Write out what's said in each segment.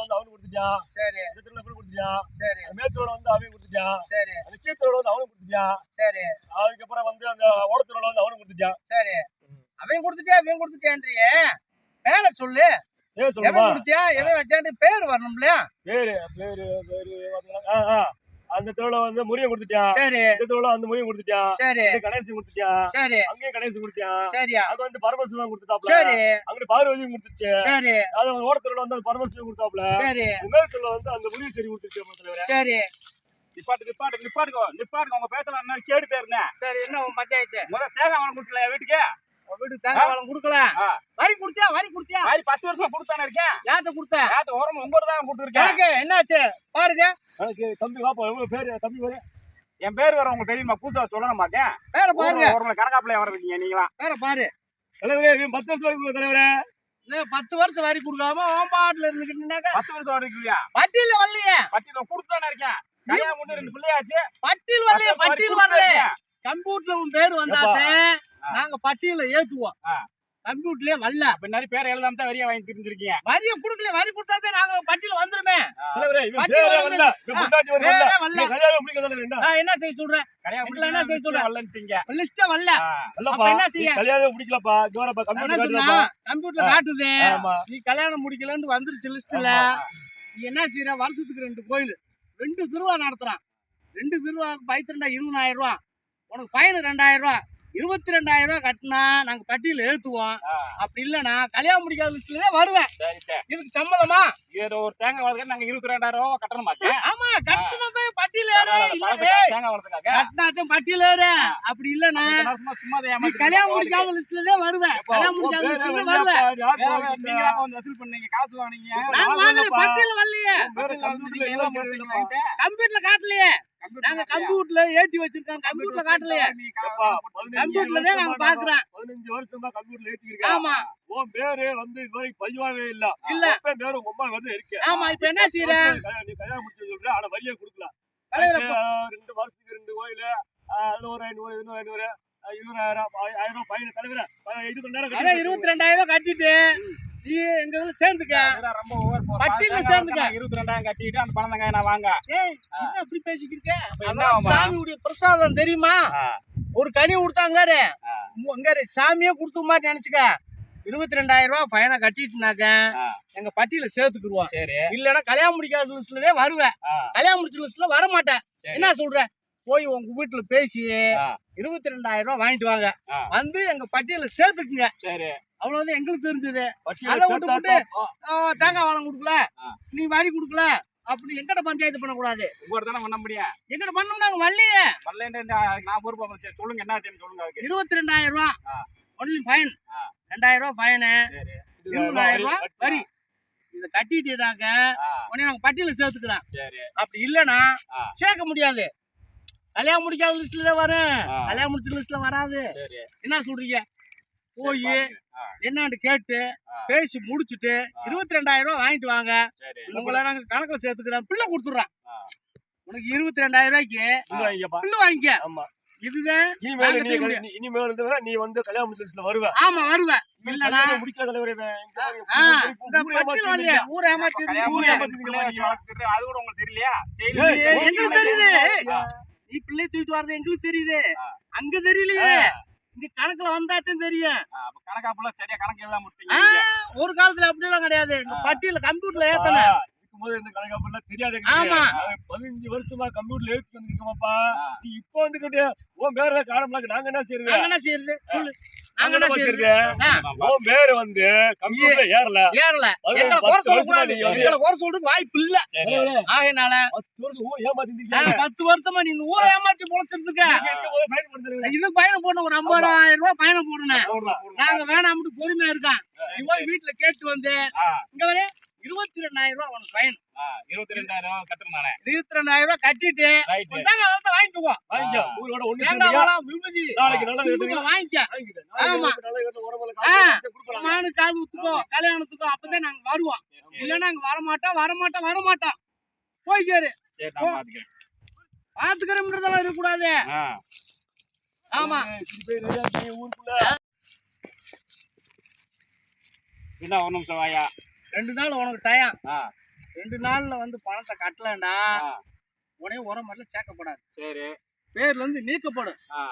வந்து அவனுக்கு கொடுத்துட்டான். சரி. இந்த திருவிழா போய் கொடுத்துட்டான். சரி. மேத்தோட வந்து அவன் கொடுத்துட்டான். சரி. அந்த கீத்தோட வந்து அவனுக்கு கொடுத்துட்டான். சரி. அதுக்கப்புறம் வந்து அந்த ஓடத்தோட வந்து அவனுக்கு கொடுத்துட்டான். சரி. அவன் கொடுத்துட்டியான்றியே பேரை சொல்லு. பேர் எவன் சொல்லுமா? கொடுத்தியா எவன் வச்சான்னு பேர் வரணும் இல்லையா? பேரு பேரு பேரு அந்த திருவிழா வந்து முருகன் கொடுத்துட்டான். சரி. இந்த திருவிழா அந்த முருகன் கொடுத்துட்டான். சரி. இந்த கணேசன் கொடுத்துட்டான். சரி. அங்கேயும் கணேசன் கொடுத்தான். சரியா. அது வந்து பரமசிவன் கொடுத்துட்டாப்ல. சரி. அங்க பார்வதியும் கொடுத்துச்சு. சரி. அது ஓடத்துல வந்து பரமசிவன் கொடுத்தாப்ல. சரி. மேற்குள்ள வந்து அந்த முருகன் சரி கொடுத்துச்சு. சரி. நிப்பாட்டுங்க உங்க பேச்சல என்ன கேட்டுட்டே இருந்தேன். சரி, என்ன உன் பஞ்சாயத்து? முதல்ல தேங்காய் வளம் கொடுக்கல வீட்டுக்கு. வீட்டுக்கு தேங்காய் வளம் கொடுக்கல. வரி கொடுத்தியா? வரி 10 வருஷமா கொடுத்தானே இருக்கேன். யார்கிட்ட கொடுத்த? யார்கிட்ட ஓரமா உங்க தான் கொடுத்துருக்கேன். எனக்கு என்னாச்சு பாருங்க. எனக்கு தம்பி வாப்பா எவ்வளவு பேரு தம்பி வர. என் பேர் வர உங்களுக்கு தெரியுமா? புதுசா சொல்லணுமாக்கே. பேரை பாருங்க. ஓரமா கணக்காப்பிள்ளைய வர இருக்கீங்க நீங்களா? பேரை பாரு. தலைவரே 10 வருஷம் வரைக்கும் தலைவரே. 10 வருஷம் வரி கொடுக்காம ஓன் பாட்டுல இருந்துக்கிட்டீங்கன்னாக்க 10 வருஷம் வர இருக்கீங்க. பட்டியல வரலையே. பட்டியல கொடுத்தானே இருக்கேன். கையா முன்ன 2 பிள்ளையாச்சு. பட்டியல் வரலையே. பட்டியல் வரல. கம்ப்யூட்டர்ல உன் பேர் வந்தாதே நாங்க பட்டியல ஏத்துவோம். கம்ப்யூட்டர்லயே வரல. பின்னாடி பேர் எழுதாம தான் வரியா வாங்கி தெரிஞ்சிருக்கீங்க. வரிய குடுக்கல. வரி கொடுத்தாதே நாங்க பட்டியல வந்துருமே. தலைவரே இவன் பேரே வரல. இவன் முன்னாடி வரல. கல்யாணம் முடிக்க தானே ரெண்டா. நான் என்ன செய்ய சொல்றேன்? என்ன செய்ய சொல்றேன்? வரலன்றீங்க. லிஸ்ட் வரல. அப்ப என்ன செய்ய? கல்யாணம் முடிக்கலப்பா. ஜோரப்பா கம்ப்யூட்டர் காட்டுறப்பா. கம்ப்யூட்டர் காட்டுதே. நீ கல்யாணம் முடிக்கலன்னு வந்துருச்சு லிஸ்ட்ல. நீ என்ன செய்யற? வருஷத்துக்கு 2 கோயில் 2 திருவிழா நடத்துறான். 2 திருவிழாக்கு பைத்திரண்டா 20,000 ரூபாய். உனக்கு ஃபைன் 2000 ரூபாய். 22,000 ரூபாய் கட்டினா நாங்க பட்டியல ஏத்துவோம். அப்படி இல்லனா கல்யாணம் முடிக்காத லிஸ்ட்ல வருவேன். இதுக்கு சம்மதமா? ஏதோ ஒரு தேங்காய் வளர்க்க நாங்க 22,000 ரூபாய் கட்டணுமாக்கே. ஆமா, கட்டினதே பட்டியல ஏறு. இல்ல தேங்காய் வளர்க்கறதுக்காக கட்டினாதே பட்டியல ஏறு. அப்படி இல்லனா சும்மா நீ கல்யாணம் முடிக்காத லிஸ்ட்ல வருவேன். கல்யாணம் முடிக்காத லிஸ்ட்ல வருவேன். நீங்க தான் கொஞ்சம் வசூல் பண்ணீங்க, காசு வாங்குனீங்க. நான் வாங்கல. பட்டியல வரலையே. கம்ப்யூட்டர்ல கம்ப்யூட்டர்ல காட்டலையே. நாங்க கம்ப்யூட்டர்ல ஏத்தி வச்சிருக்கோம். கம்ப்யூட்டர்ல காட்டலையே. கம்ப்யூட்டர்ல தான் நாங்க பாக்குறோம். 15 வருஷமா கம்ப்யூட்டர்ல ஏத்திக்கிறேன். ஆமா. உன் பேரு வந்து இது வரைக்கும் பதிவாவே இல்ல. அப்ப பேரு உங்க அம்மா வந்து இருக்கு. ஆமா. இப்ப என்ன செய்யற? நீ கல்யாணம் முடிச்சு சொல்ற. ஆனா வரியே கொடுக்கல. 2 வருஷத்துக்கு 2 கோயில அதுல ஒரு 500 இன்னும் 500 20,000 1000 ஃபைன் தலைவரே. இது கொஞ்ச நேரம் அதான் 22,000 கட்டிட்டு நீ எங்க இதுல சேர்ந்துக்க. ரொம்ப ஓவர் போற. பட்டியல சேர்ந்துக்க. 22,000 கட்டிட்டு அந்த பணம் தாங்க நான் வாங்க. ஏய் என்ன இப்படி பேசிக்கிருக்க? சாமியுடைய பிரசாதம் தெரியுமா? ஒரு கனி கொடுத்தாங்க. அங்க சாமியே கொடுத்த மாதிரி நினைச்சுக்க. 22,000 ரூபாய் ஃபைனை கட்டிட்டுனாக்க எங்க பட்டியல சேர்த்துக்குருவோம். இல்லன்னா கல்யாணம் முடிக்காத லிஸ்ட்லயே வருவேன். கல்யாணம் முடிச்ச லிஸ்ட்ல வர மாட்டேன். என்ன சொல்ற? போய் உங்க வீட்டுல பேசி 22,000 ரூபாய் வாங்கிட்டு வாங்க. வந்து எங்க பட்டியல சேர்த்துக்குங்க. அவ்வளவுதான் எங்களுக்கு தெரிஞ்சது. அதை விட்டு தேங்காய் வளம் கொடுக்கல, நீ வரி கொடுக்கல அப்படி எங்கிட்ட பஞ்சாயத்து பண்ணக்கூடாது. பண்ண முடியும். எங்கிட்ட பண்ணோம் நாங்க வரலையே. நான் பொறுப்பா சொல்லுங்க என்ன செய்யணும் சொல்லுங்க. 22,000 ரூபாய் ஒன்லி ஃபைன். 2,000 ரூபாய் ஃபைனு, 20,000 ரூபாய் வரி. இத கட்டிட்டாக்க உடனே நாங்க பட்டியல சேர்த்துக்கிறோம். அப்படி இல்லன்னா சேர்க்க முடியாது. கல்யாணம் முடிக்காத லிஸ்ட்ல தான் வரும். கல்யாணம் முடிச்ச லிஸ்ட்ல வராது. என்ன சொல்றீங்க? போய் என்னான்னு கேட்டு பேசி முடிச்சுட்டு 22,000 ரூபாய் வாங்கிட்டு வாங்க. உங்களை நாங்க கணக்குல சேர்த்துக்கிறோம். பிள்ளை கொடுத்துடுறோம். உனக்கு 22,000 ரூபாய்க்கு பிள்ளை வாங்கிக்க. இதுதான் இனிமேல் நீ வந்து கல்யாணம் முடிச்ச லிஸ்ட்ல வருவ. ஆமா வருவேன். இல்லனா முடிக்கல தலைவரே. ஊர் ஏமாத்தி அது கூட உங்களுக்கு தெரியலையா? எங்களுக்கு தெரியுது. நீ பிள்ளை தூக்கிட்டு வர்றது எங்களுக்கு தெரியுது. அங்க தெரியலையே. இங்க கணக்குல வந்தாச்சும் தெரியும். கணக்காப்புல சரியா கணக்கு எல்லாம் முடிப்பீங்க. ஒரு காலத்துல அப்படி எல்லாம் கிடையாது. இந்த பட்டியல கம்ப்யூட்டர்ல ஏத்தன இந்த கணக்காப்புல தெரியாது. ஆமா 15 வருஷமா கம்ப்யூட்டர்ல ஏத்தி வந்துருக்கோம்ப்பா. நீ இப்போ வந்துக்கிட்டு உன் பேர காரணம்லாம் நாங்க என்ன செய்யறது? நாங்க என்ன செய்யறது சொல்லு. நாங்க என்ன செய்யறது? உன் பேர வந்து கம்ப்யூட்டர்ல ஏறல. எங்களை குறை சொல்லக்கூடாது. எங்களை குறை சொல்றதுக்கு வாய்ப்பு இல்ல. ஆகையினால 10 வருஷம் ஊர் ஏமாத்திருக்கீங்க. 10 வருஷமா நீ இந்த ஊரை ஏமாத்தி பொழைச்சிருக்க. இது பயணம் போடணும். ஒரு 50,000 ரூபாய் பயணம் போடணும். நாங்க வேணாம்னு பொறுமையா இருக்கோம். நீ போய் வீட்டுல கேட்டு வந்து இங்க வர 22,000 ரூபாய் உனக்கு பயன். 22,000 கட்டணும் நானே. 22,000 ரூபாய் கட்டிட்டு வாங்கிக்குவோம். விபதி வாங்கிக்க. ஆமா காது ஊத்துக்கோ கல்யாணத்துக்கோ அப்பதான் நாங்க வருவோம். இல்லன்னா நாங்க வரமாட்டோம். போய்க்காரு பாத்துக்கிறோம்ன்றதெல்லாம் இருக்கக்கூடாது. ஆமா என்ன ஒரு நிமிஷம் வாயா. 2 நாள் உனக்கு டயம். 2 நாள்ல வந்து பணத்தை கட்டலண்டா ஆ. உடனே உரம் மாதிரில சேர்க்கப்படாது. சரி. பேர்ல இருந்து நீக்கப்படும். ஆ.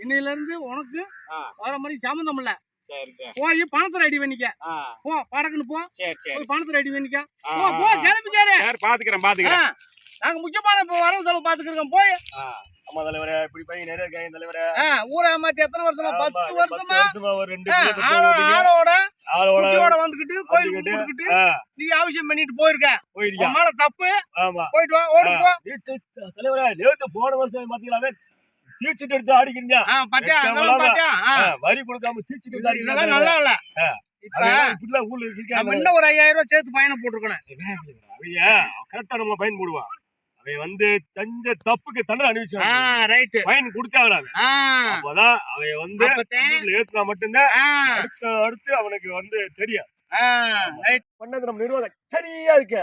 இன்னையில இருந்து உனக்கு ஆ. வர மாதிரி சம்மந்தம் இல்ல. சரிங்க. போய் பணத்தை ரெடி பண்ணிக்க. ஆ. போ படக்குன்னு போ. சரி சரி. போய் பணத்தை ரெடி பண்ணிக்க. ஆ, போ போ ஆ, ஆ. கிளம்பிக்காரு. சரி பாத்துக்கிறேன். நாங்க முக்கியமான இப்ப வரவு செலவு பாத்துக்கிறோம். போய் ஆமா தலைவரே, இப்படி பையன் நிறைய இருக்காங்க தலைவரே. ஊரை ஏமாத்தி எத்தனை வருஷமா? 10 வருஷமா ஒரு 2 பிள்ளை பெத்து ஆளோட ஆளோட குட்டியோட வந்துகிட்டு கோயில் வந்துகிட்டு, கும்பிட்டுக்கிட்டு ஆ, நீ அவசியம் பண்ணிட்டு போயிருக்க. போயிருக்கியா? உன் மேல தப்பு. ஆமா. போயிட்டு வா, ஓடி போ. தலைவரே, நேத்து போன வருஷம் பாத்தீங்களாவே தீச்சிட்டு எடுத்து ஆடிக்கிறீங்க. பாத்தியா அதெல்லாம் பாத்தியா? வரி கொடுக்காம தீச்சிட்டு எடுத்து இதெல்லாம் ஆடிக்கிறீங்க. நல்லா இல்ல. ஆ. இப்ப அவன் இப்படிலாம் ஊர்ல நம்ம இருக்காங்க. இன்னும் ஒரு 5000 ரூபாய் சேர்த்து பயணம் போட்டுருக்கணும். அவன் கரெக்டா நம்ம பயன் போடுவான். அவன் வந்து செஞ்ச தப்புக்கு தண்டனை அனுபவிச்சான். ரைட். பயன் கொடுத்தாங்க. அப்பதான் அவன் வந்து வீட்டுல ஏத்துனா மட்டும்தான் அடுத்து அவனுக்கு வந்து தெரியும். பண்ணது நம்ம நிர்வாகம் சரியா இருக்கு.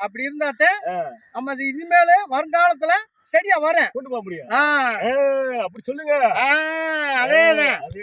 அப்படி இருந்தாத்தே நம்ம இனிமேல வருங்காலத்துல சரியா வரேன் கொண்டு போக முடியும். அப்படி சொல்லுங்க. அதேதான்.